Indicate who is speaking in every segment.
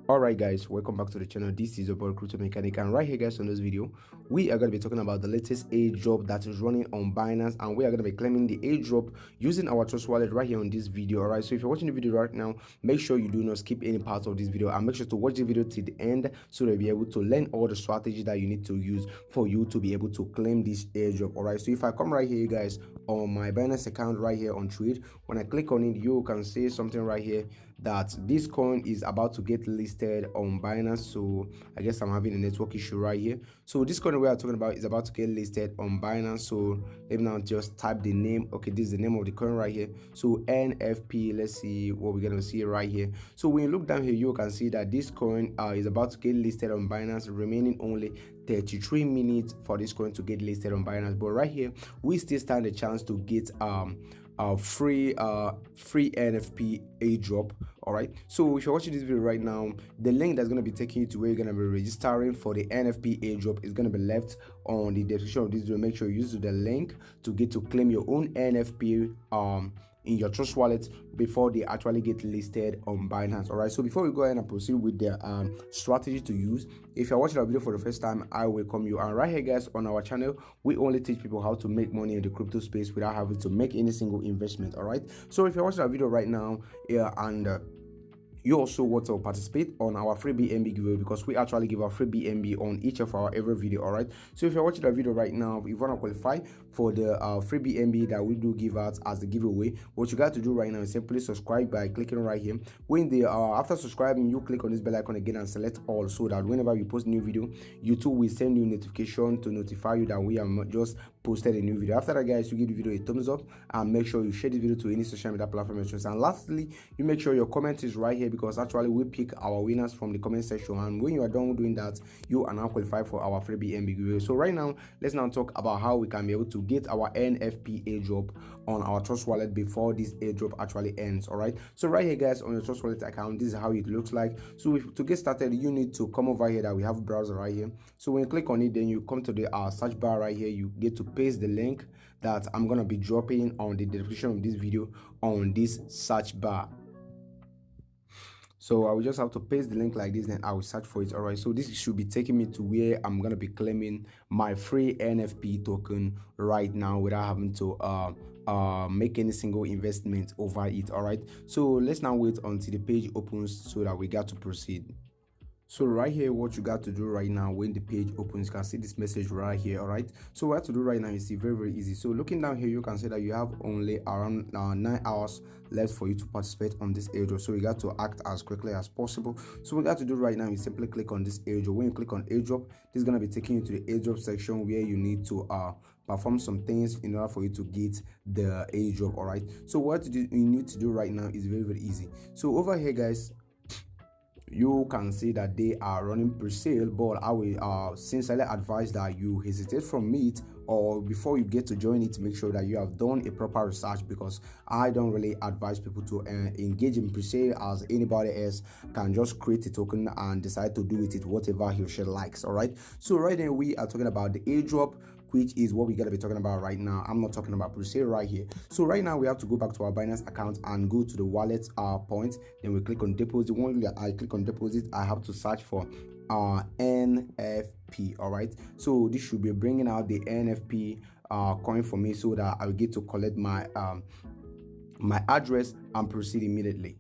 Speaker 1: Alright guys, welcome back to the channel. This is your boy Crypto Mechanic, and right here guys, on this video we are going to be talking about the latest airdrop that is running on Binance, and we are going to be claiming the airdrop using our trust wallet right here on this video. Alright, so if you're watching the video right now, make sure you do not skip any part of this video and make sure to watch the video till the end so that you'll be able to learn all the strategy that you need to use for you to be able to claim this airdrop. Alright, so if I come right here guys on my Binance account right here on trade, when I click on it, you can see something right here that this coin is about to get listed on Binance. So I guess I'm having a network issue right here. So this coin we are talking about is about to get listed on Binance. So let me now just type the name. Okay, this is the name of the coin right here. So NFP. Let's see what we're gonna see right here. So when you look down here, you can see that this coin is about to get listed on Binance, remaining only 33 minutes for this coin to get listed on Binance. But right here we still stand a chance to get free NFP airdrop. All right, so if you're watching this video right now, the link that's going to be taking you to where you're going to be registering for the NFP airdrop is going to be left on the description of this video. Make sure you use the link to get to claim your own NFP in your trust wallet before they actually get listed on Binance. All right, so before we go ahead and proceed with the strategy to use, if you're watching our video for the first time, I welcome you. And right here guys, on our channel we only teach people how to make money in the crypto space without having to make any single investment. All right, so if you're watching our video right now and you also want to participate on our free BNB giveaway, because we actually give our free BNB on each of our every video. All right, so if you're watching the video right now, if you want to qualify for the free BNB that we do give out as the giveaway, what you got to do right now is simply subscribe by clicking right here. When the after subscribing, you click on this bell icon again and select all, so that whenever we post new video, YouTube will send you notification to notify you that we have just posted a new video. After that guys, you give the video a thumbs up and make sure you share the video to any social media platform. And lastly, you make sure your comment is right here, because actually we pick our winners from the comment section, and when you are done doing that, you are now qualified for our free BNB giveaway. So right now, let's now talk about how we can be able to get our NFP airdrop on our trust wallet before this airdrop actually ends. All right, so right here guys, on your trust wallet account, this is how it looks like. So to get started, you need to come over here that we have a browser right here. So when you click on it, then you come to the search bar right here. You get to paste the link that I'm gonna be dropping on the description of this video on this search bar. So I will just have to paste the link like this, then I will search for it. All right, so this should be taking me to where I'm gonna be claiming my free NFP token right now without having to make any single investment over it. All right, so let's now wait until the page opens so that we got to proceed. So right here, what you got to do right now, when the page opens, you can see this message right here. All right, so what to do right now is very easy. So looking down here, you can see that you have only around 9 hours left for you to participate on this airdrop. So you got to act as quickly as possible. So what we got to do right now is simply click on this airdrop. When you click on airdrop, this is going to be taking you to the airdrop section where you need to perform some things in order for you to get the airdrop. All right, so what you need to do right now is very easy. So over here guys, you can see that they are running pre-sale, but I will sincerely advise that you hesitate from it, or before you get to join it, make sure that you have done a proper research, because I don't really advise people to engage in pre-sale, as anybody else can just create a token and decide to do with it whatever he or she likes. All right, so right now we are talking about the airdrop, which is what we're going to be talking about right now. I'm not talking about pre-sale right here. So right now we have to go back to our Binance account and go to the wallet point. Then we click on deposit. When I click on deposit, I have to search for NFP. All right, so this should be bringing out the NFP coin for me, so that I will get to collect my my address and proceed immediately.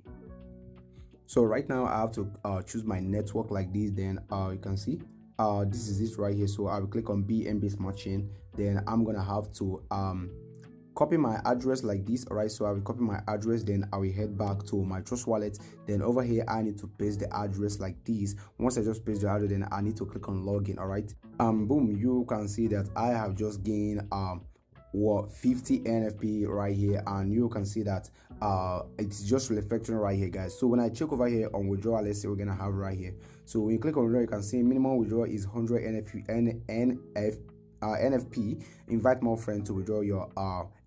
Speaker 1: So right now I have to choose my network like this. Then you can see this is it right here. So I will click on BNB Smart Chain. Then I'm gonna have to copy my address like this. All right, so I will copy my address, then I will head back to my trust wallet. Then over here I need to paste the address like this. Once I just paste the address, then I need to click on login. All right, boom, you can see that I have just gained 50 NFP right here, and you can see that it's just reflecting right here guys. So when I check over here on withdrawal, let's say we're gonna have right here, so when you click on withdrawal, you can see minimum withdrawal is 100 NFP. Invite more friends to withdraw your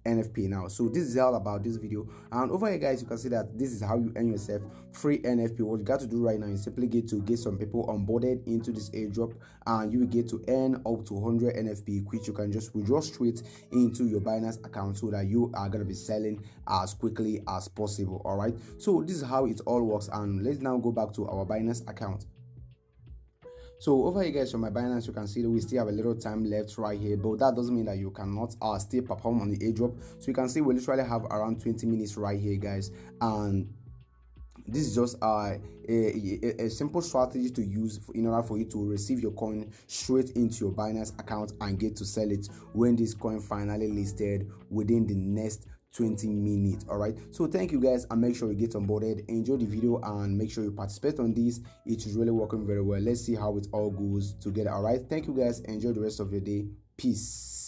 Speaker 1: NFP now. So this is all about this video, and over here guys you can see that this is how you earn yourself free NFP. What you got to do right now is simply get some people onboarded into this airdrop, and you will get to earn up to 100 NFP, which you can just withdraw straight into your Binance account so that you are going to be selling as quickly as possible. All right, so this is how it all works, and let's now go back to our Binance account. So over here guys, on my Binance you can see that we still have a little time left right here, but that doesn't mean that you cannot still perform on the airdrop. So you can see we literally have around 20 minutes right here guys, and this is just a simple strategy to use in order for you to receive your coin straight into your Binance account and get to sell it when this coin finally listed within the next 20 minutes. All right, so thank you guys, and make sure you get onboarded, enjoy the video, and make sure you participate on this. It is really working very well. Let's see how it all goes together. All right, thank you guys, enjoy the rest of your day. Peace.